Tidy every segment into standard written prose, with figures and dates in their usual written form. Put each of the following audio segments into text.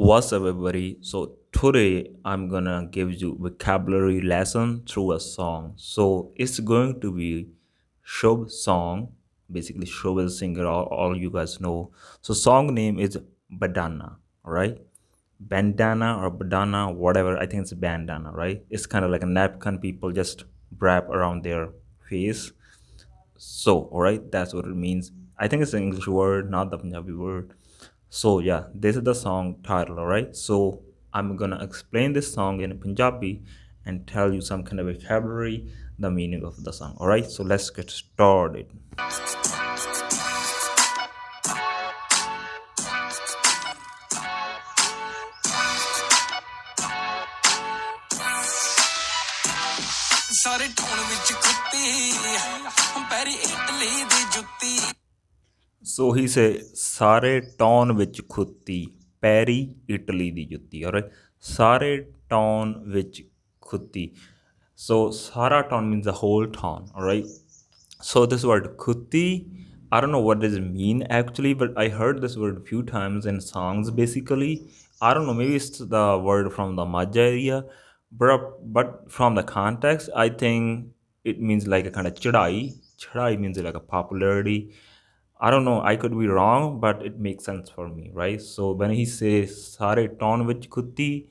What's up, everybody? So today I'm gonna give you vocabulary lesson through a song. So it's going to be Shub song. Basically, Shub is a singer. All you guys know. So song name is Badana. All right, bandana or badana, whatever. I think it's bandana, right? It's kind of like a napkin people just wrap around their face. So, all right, that's what it means. I think it's an English word, not the Punjabi word. So, yeah, this is the song title, all right? So, I'm gonna explain this song in Punjabi and tell you some kind of vocabulary, the meaning of the song, all right? So, let's get started. ਸਾਰੇ ਟੌਣ ਵਿੱਚ ਕੁੱਤੀ ਪੈਰੀ Italy ਦੀ ਜੁੱਤੀ So he said, Sare town vich khutti, peri Italy di jutti. Alright. Sare town vich khutti. So Sara town means the whole town. Alright. So this word khutti, I don't know what does it mean actually, but I heard this word a few times in songs basically. I don't know, maybe it's the word from the Majha area, but from the context, I think it means like a kind of chadai. Chadai means like a popularity. I don't know, I could be wrong, but it makes sense for me, right? So when he says Sare town vich khutti,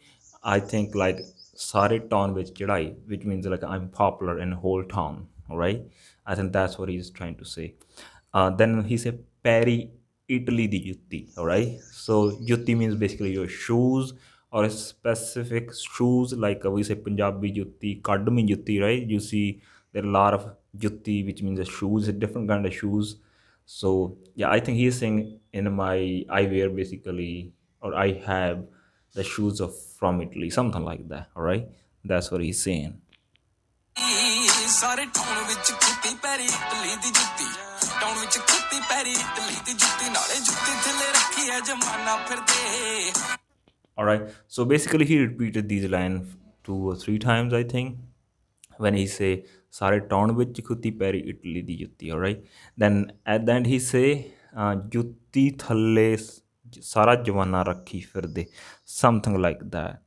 I think like Sare town vich chadai, which means like I'm popular in whole town, all right? I think that's what he's trying to say. Then he said Peri Italy di jutti, all right? So jutti means basically your shoes or a specific shoes, like we say Punjabi jutti, Kadmi jutti, right? You see there are a lot of jutti, which means the shoes, a different kind of shoes. So yeah, I think he's saying in my I wear basically, or I have the shoes of from Italy, something like that. All right, that's what he's saying. ਸਾਰੇ ਟੌਣ ਵਿੱਚ ਕੁੱਤੀ ਪੈਰੀ Italy ਦੀ ਜੁੱਤੀ ਟੌਣ ਵਿੱਚ ਕੁੱਤੀ ਪੈਰੀ Italy ਦੀ ਜੁੱਤੀ ਨਾਲੇ ਜੁੱਤੀ ਥੱਲੇ ਰੱਖੀ ਐ ਜਮਾਨਾ ਫਿਰਦੇ All right. So basically, he repeated these lines 2 or 3 times, I think, when he say "Sare town vich khutti peri Italy di jutti." All right. Then at the end he say "Jutti thalle sara jwana rakhi firde," something like that.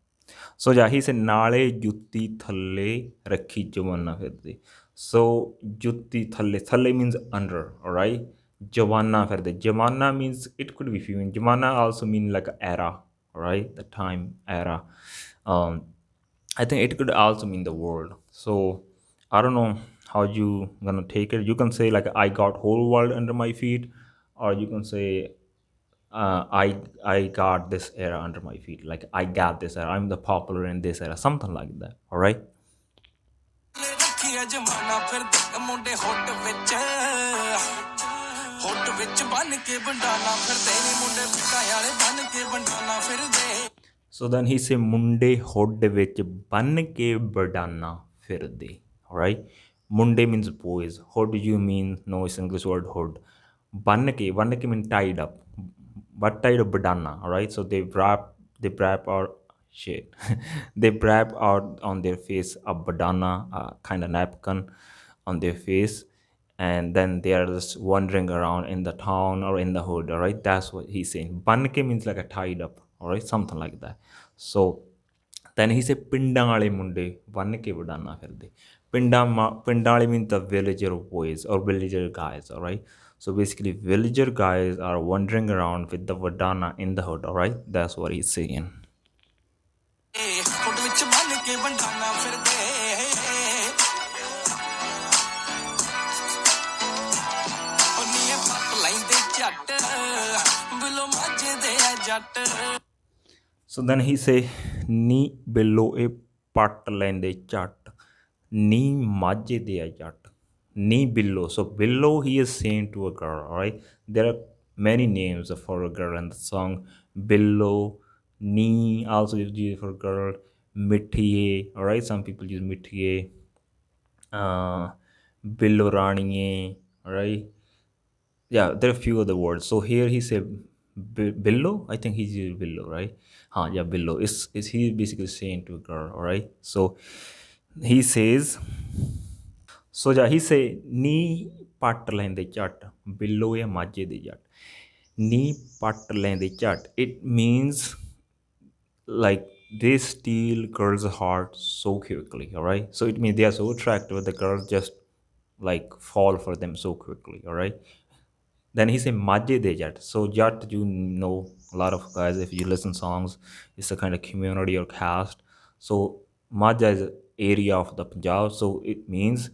So yeah, he said "Nale jutti thalle rakhi jwana firde." So jutti thalle, thalle means under. All right. Jawana firde. Jawana means it could be female. Jamana also mean like a era, right? The time era. Um, I think it could also mean the world. So I don't know how you gonna take it. You can say like I got whole world under my feet, or you can say I got this era under my feet. Like I got this era. I'm the popular in this era. Something like that. All right. ਰੱਖੀ ਐ ਜਮਾਨਾ ਫਿਰਦੇ ਮੁੰਡੇ ਹੁੱਟ ਵਿੱਚ ਬੰਨ ਕੇ ਬੰਡਾਨਾ ਫਿਰਦੇ ਨੇ ਮੁੰਡੇ ਪਿੱਟਾਂ ਵਾਲੇ ਬੰਨ ਕੇ ਬੰਡਾਨਾ ਫਿਰਦੇ So then he say munde hod vich ban ke badana firde. Alright. Munde means boys. Hod you mean no, it's English word hod. Ban ke mean tied up. But tied up badana. Alright. So they wrap out shit. They wrap out on their face a badana, a kind of napkin on their face, and then they are just wandering around in the town or in the hood. All right, that's what he's saying. Banke means like a tied up, all right, something like that. So then he said pindan wale munde banke badana firde. Pindan wale means the villager boys or villager guys, all right. So basically villager guys are wandering around with the vadana in the hood, all right. That's what he's saying. ਹੁੱਟ ਵਿੱਚ ਬੰਨ ਕੇ ਬੰਡਾਨਾ ਫਿਰਦੇ ਨੀਏ ਪੱਟ ਲੈਂਦੇ ਝੱਟ ਬਿਲੋ ਮਾਝੇ ਦੇ ਆ ਜੱਟ So then he say, "Ni below a pat lende chat, ni majje de a jat, ni below." So below he is saying to a girl. All right, there are many names for a girl in the song. Below, ni also is used for girl. Mithiye. All right, some people use mithiye. Below raniye. All right, yeah, there are a few other words. So here he said below. I think he's using below, right? Yeah, below. Is he basically saying to a girl, all right? So he says. So yeah, he say ni pat lende chat below ya majje de jat. Ni pat lende chat. It means like they steal girls' heart so quickly. All right, so it means they are so attractive, the girls just like fall for them so quickly. All right, then he said Majhe de Jat. So Jat, you know, a lot of guys, if you listen songs, it's a kind of community or caste. So Majha is an area of the Punjab. So it means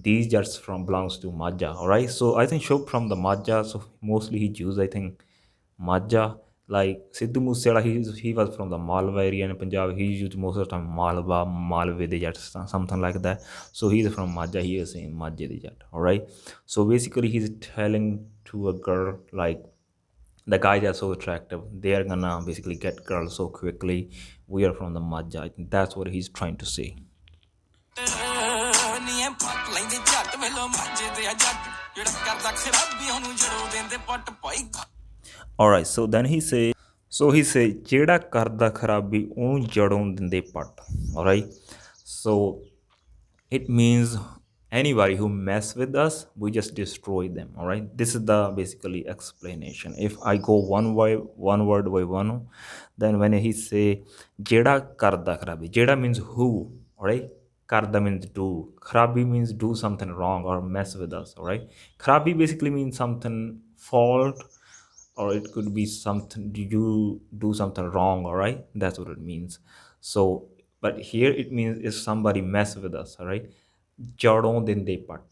these Jats from belongs to Majha. All right. So I think Shub from the Majha. So mostly he Jews, I think. Majha. Like Sidhu Moosewala, he was from the Malwa area in Punjab. He used most of the time Malwa, Malve de Jat, something like that. So he's from Majha. He is saying Majhe de Jat. All right. So basically, he's telling to a girl like the guys are so attractive. They are gonna basically get girls so quickly. We are from the Majha. I think that's what he's trying to say. ਨੀ ਐ ਪੱਟ ਲੈਂਦੇ ਝੱਟ ਵੇਲੋ ਮਾਝੇ ਦੇ ਆ ਜੱਟ ਜਿਹੜਾ ਕਰਦਾ ਖਰਾਬੀ ਉਹਨੂੰ ਜੜੋ ਦਿੰਦੇ ਪੱਟ ਭਾਈ All right. So he say ਜਿਹੜਾ ਕਰਦਾ ਖਰਾਬੀ ਉਹਨੂੰ ਜੜੋਂ ਦਿੰਦੇ ਪੱਟ. All right. So it means anybody who mess with us, we just destroy them. All right, this is the basically explanation. If I go one word by one, then when he say jeda karda kharabi, jeda means who. All right, karda means do, kharabi means do something wrong or mess with us. All right, kharabi basically means something fault, or it could be something you do something wrong. All right, that's what it means. So but here it means if somebody mess with us. All right, jadon din de pat,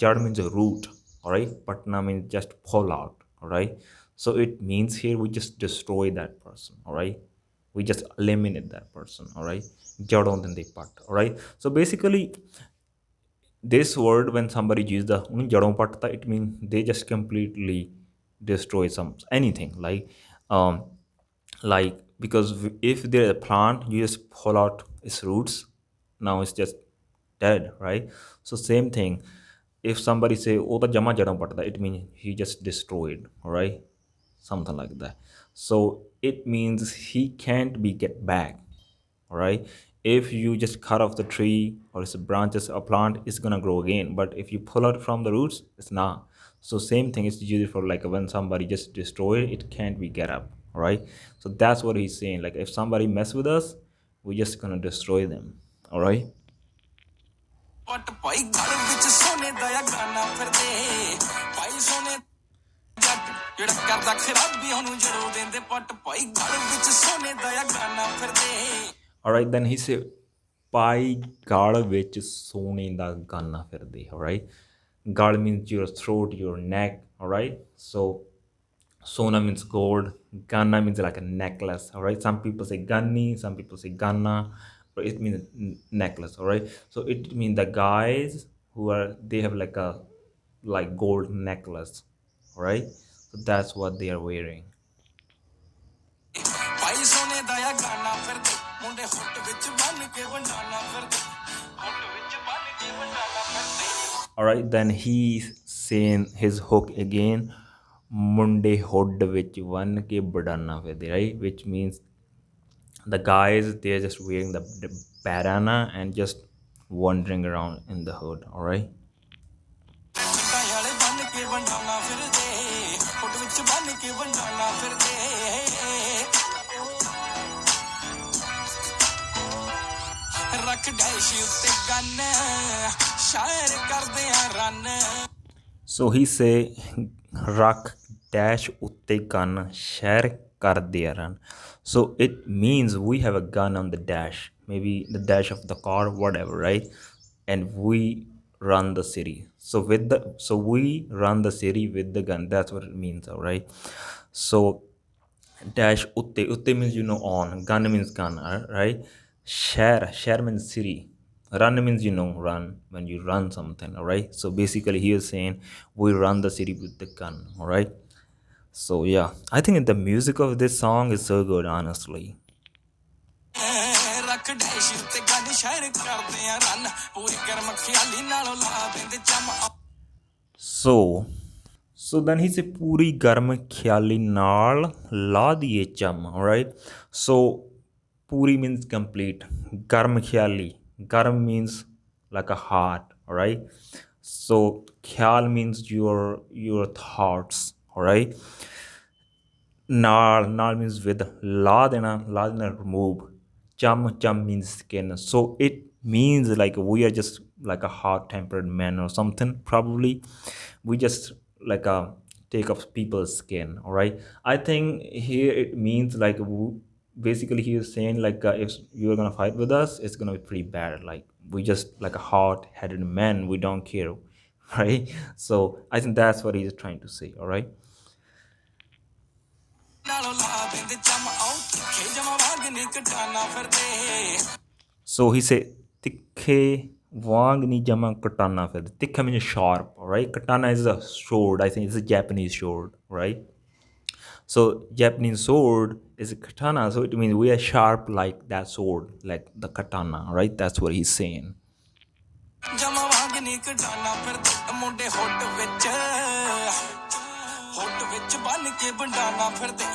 jad means a root. All right, patna means just pull out. All right, so it means here we just destroy that person. All right, we just eliminate that person. All right, jadon din de pat. All right, so basically this word, when somebody uses the jadon patta, it means they just completely destroy some anything um like because if there's a plant, you just pull out its roots, now it's just dead, right? So same thing, if somebody say oh the jama jadon patta, it means he just destroyed. All right, something like that. So it means he can't be get back. All right, if you just cut off the tree or its branches, a plant is gonna grow again, but if you pull out from the roots, it's not. So same thing is used for like when somebody just destroy it, it can't be get up. All right, so that's what he's saying, like if somebody mess with us, we're just gonna destroy them. All right. ਪੱਟ ਭਾਈ ਘਰ ਵਿੱਚ ਸੋਨੇ ਦਾ ਆ ਗਾਨਾ ਫਿਰਦੇ ਭਾਈ ਸੋਨੇ ਜੱਟ ਜਿਹੜਾ ਕਰਦਾ ਖਰਾਬੀ ਉਹਨੂੰ ਜੜੋ ਦਿੰਦੇ ਪੱਟ ਭਾਈ ਘਰ ਵਿੱਚ ਸੋਨੇ ਦਾ ਆ ਗਾਨਾ ਫਿਰਦੇ All right, then he said ਪਾਈ ਗਲ ਵਿੱਚ ਸੋਨੇ ਦਾ ਗਾਨਾ ਫਿਰਦੇ. All right, ਗਲ means your throat, your neck. All right, so sona means gold, gana means like a necklace. All right, some people say ganni, some people say gana, but it means necklace. All right, so it means the guys who are, they have like a like gold necklace. All right, so that's what they are wearing. ਭਾਈ ਸੋਨੇ ਦਾ ਆ ਗਾਨਾ ਫਿਰਦੇ ਮੁੰਡੇ ਹੁੱਟ ਵਿੱਚ ਬੰਨ ਕੇ ਵੰਡਾਨਾ ਫਿਰਦੇ ਹੁੱਟ ਵਿੱਚ ਬੰਨ ਕੇ ਵੰਡਾਨਾ ਫਿਰਦੇ All right, then he's saying his hook again. Munde hood which one ke badana fede, right? Which means the guys, they're just wearing the bandana and just wandering around in the hood. All right. ਛੱਡਾਂ ਵਾਲੇ ਬੰਨ ਕੇ ਵੰਡਾਨਾ ਫਿਰਦੇ ਹੁੱਟ ਵਿੱਚ ਬੰਨ ਕੇ ਵੰਡਾਨਾ ਫਿਰਦੇ ਰੱਖ dash ਉੱਤੇ gun ਸ਼ਾਇਰ ਕਰਦੇ ਆ run So he say rakh dash utte gun share kar diya run. So it means we have a gun on the dash, maybe the dash of the car, whatever, right? And we run the city. So we run the city with the gun. That's what it means, all right? So dash utte means on, gun means gun, right? Share means city, run means run when you run something. All right, so basically he is saying we run the city with the gun. All right, so yeah, I think the music of this song is so good, honestly. ਰੱਖ dash ਉੱਤੇ gun ਸ਼ਾਇਰ ਕਰਦੇ ਆ run ਪੂਰੀ ਗਰਮ ਖਿਆਲੀ ਨਾਲੋਂ ਲਾ ਦਿੰਦੇ ਚਮ so then he said puri garm khiyali naal la diye cham. All right, so puri means complete, garm khiyali, garm means like a heart. All right, so khayal means your thoughts. All right, Nal means with. La dena remove. Cham means skin. So it means like we are just like a hot tempered man or something. Probably we just like take off people's skin. All right. I think here it means like basically he is saying like if you're gonna fight with us, it's gonna be pretty bad. Like we just like a hot headed man. We don't care. Right. So I think that's what he's trying to say. All right. ਨਾਲੋਂ ਲਾ ਦਿੰਦੇ ਚਮ ਆਉ ਤਿੱਖੇ ਜਮਾ ਵਾਂਗ ਨੀ ਕਟਾਨਾ ਫਿਰਦੇ So he said, "Tikhe wang ni jama katana." Tikha means sharp, right? Katana is a sword. I think it's a Japanese sword, right? So Japanese sword is a katana. So it means we are sharp like that sword, like the katana, right? That's what he's saying. ਜਮਾ ਵਾਂਗ ਨੀ ਕਟਾਨਾ ਫਿਰਦੇ ਮੁੰਡੇ ਹੁੱਟ ਵਿੱਚ ਬੰਨ ਕੇ ਬੰਡਾਨਾ ਫਿਰਦੇ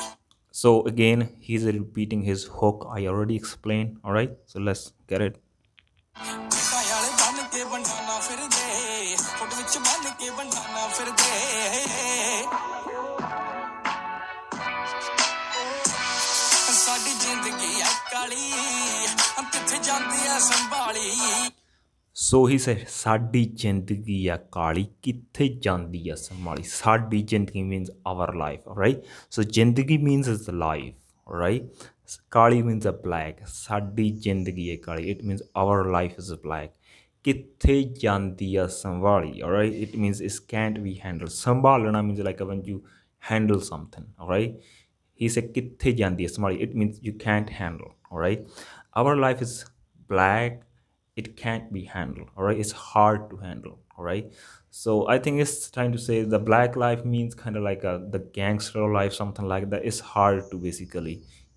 So again, he's repeating his hook. I already explained. All right. So let's get it. ਪਿੰਡਾਂ ਵਾਲੇ ਬੰਨ ਕੇ ਬੰਡਾਨਾ ਫਿਰਦੇ ਹੁੱਟ ਵਿੱਚ ਬੰਨ ਕੇ ਬੰਡਾਨਾ ਫਿਰਦੇ ਸਾਡੀ ਜ਼ਿੰਦਗੀ ਆ ਕਾਲੀ ਕਿੱਥੇ ਜਾਂਦੀ ਆ ਸੰਭਾਲੀ So he said, "Saadi jindagi ya kali kithe jandi ya samali." Saadi jindagi means our life, all right? So jindagi means is the life, all right? Kali means a black. Saadi jindagi ya kali. It means our life is black. Kithe jandi ya samali, all right? It means it can't be handled. Sambalana means like when you handle something, all right? He said, "Kithe jandi ya samali." It means you can't handle, all right? Our life is black, it can't be handled, all right? It's hard to handle, all right? So I think it's trying to say the black life means kind of like the gangster life, something like that. It's hard to basically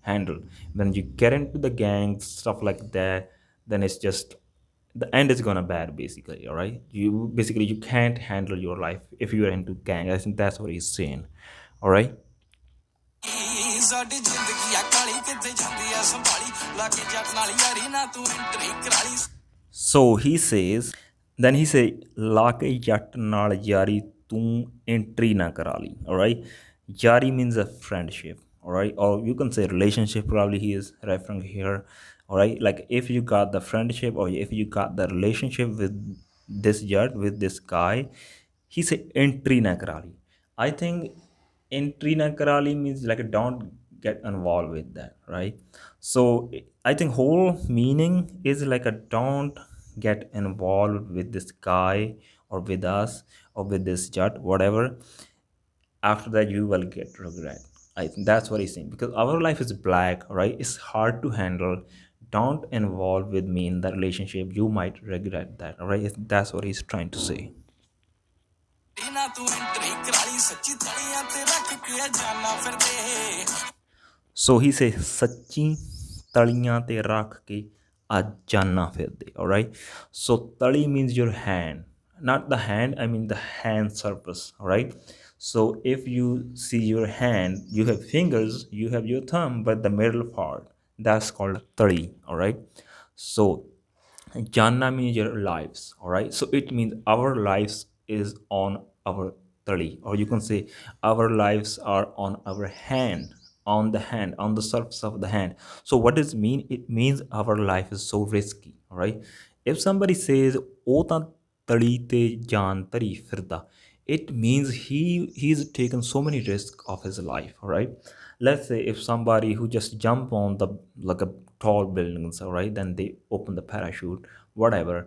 handle. When you get into the gang stuff like that, then it's just the end is gonna bad basically, all right? You can't handle your life if you're into gang. I think that's what he's saying, all right? ਸਾਡੀ ਜ਼ਿੰਦਗੀ ਆ ਕਾਲੀ ਕਿੱਥੇ ਜਾਂਦੀ ਆ ਸੰਭਾਲੀ ਲਾ ਕੇ ਜੱਟ ਨਾਲ ਯਾਰੀ ਨਾ ਤੂੰ entry Kurali So he says, then he said, "La ke jat naal yari tu entry na karali." All right. Yari means a friendship. All right. Or you can say relationship. Probably he is referring here. All right. Like if you got the friendship or if you got the relationship with this jat, with this guy, he said entry na karali. I think entry na karali means like don't get involved with that, right? So I think whole meaning is like a don't get involved with this guy or with us or with this jut, whatever. After that you will get regret. I think that's what he's saying, because our life is black, right? It's hard to handle. Don't involve with me in the relationship, you might regret that, all right? That's what he's trying to say. ਨਾ ਤੂੰ entry ਕਰਾਲੀ ਸੱਚੀ ਤਲੀਆਂ ਤੇ ਰੱਖ ਕੇ ਜਾਨਾ ਫਿਰਦੇ So he says, "Sachi taliyan te rakh ke ajana firde." All right. So tali means your hand, not the hand. I mean the hand surface. All right. So if you see your hand, you have fingers, you have your thumb, but the middle part, that's called tali. All right. So jana means your lives. All right. So it means our lives is on our tali, or you can say our lives are on our hand, on the hand, on the surface of the hand. So what does it mean? It means our life is so risky, all right? If somebody says "O ta tali te jaan tari firda," it means he's taken so many risks of his life, all right? Let's say if somebody who just jump on the like a tall buildings, all right, then they open the parachute, whatever,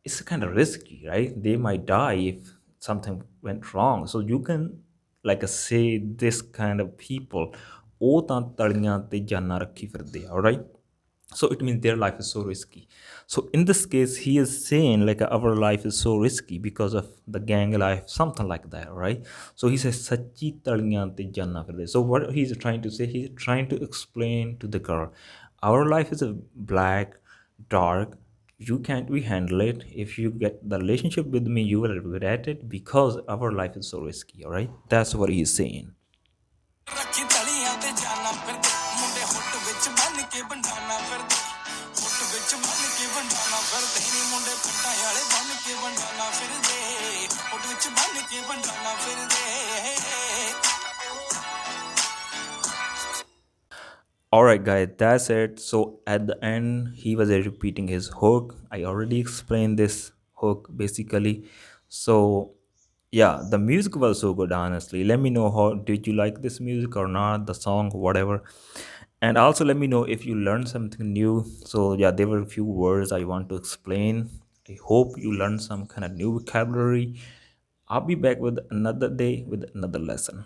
it's kind of risky, right? They might die if something went wrong. So you can like say this kind of people, ਉਹ ਤਾਂ ਤਲੀਆਂ ਤੇ ਜਾਨਾਂ ਰੱਖੀ ਫਿਰਦੇ ਆ, right? So it means their life is so risky. So in this case he is saying like our life is so risky because of the gang life, something like that, right? So he says ਸੱਚੀ ਤਲੀਆਂ ਤੇ ਜਾਨਾਂ ਫਿਰਦੇ. So what he's trying to say, he's trying to explain to the girl, our life is a black, dark, you can't we handle it. If you get the relationship with me, you will regret it because our life is so risky, all right? That's what he's saying. ਰੱਖੀ ਤਲੀਆਂ ਤੇ ਜਾਨਾ ਫਿਰਦੇ ਮੁੰਡੇ ਹੁੱਟ ਵਿੱਚ ਬੰਨ ਕੇ ਬੰਡਾਨਾ ਫਿਰਦੇ ਹੁੱਟ ਵਿੱਚ ਬੰਨ ਕੇ ਬੰਡਾਨਾ ਫਿਰਦੇ ਨੀ ਮੁੰਡੇ ਪਿੰਡਾਂ ਵਾਲੇ ਬੰਨ ਕੇ ਬੰਡਾਨਾ ਫਿਰਦੇ ਹੁੱਟ ਵਿੱਚ ਬੰਨ ਕੇ ਬੰਡਾਨਾ ਫਿਰਦੇ All right, guys, that's it. So at the end, he was repeating his hook. I already explained this hook basically. So yeah, the music was so good, honestly. Let me know how did you like this music or not, the song, whatever. And also let me know if you learned something new. So yeah, there were a few words I want to explain. I hope you learned some kind of new vocabulary. I'll be back with another day with another lesson.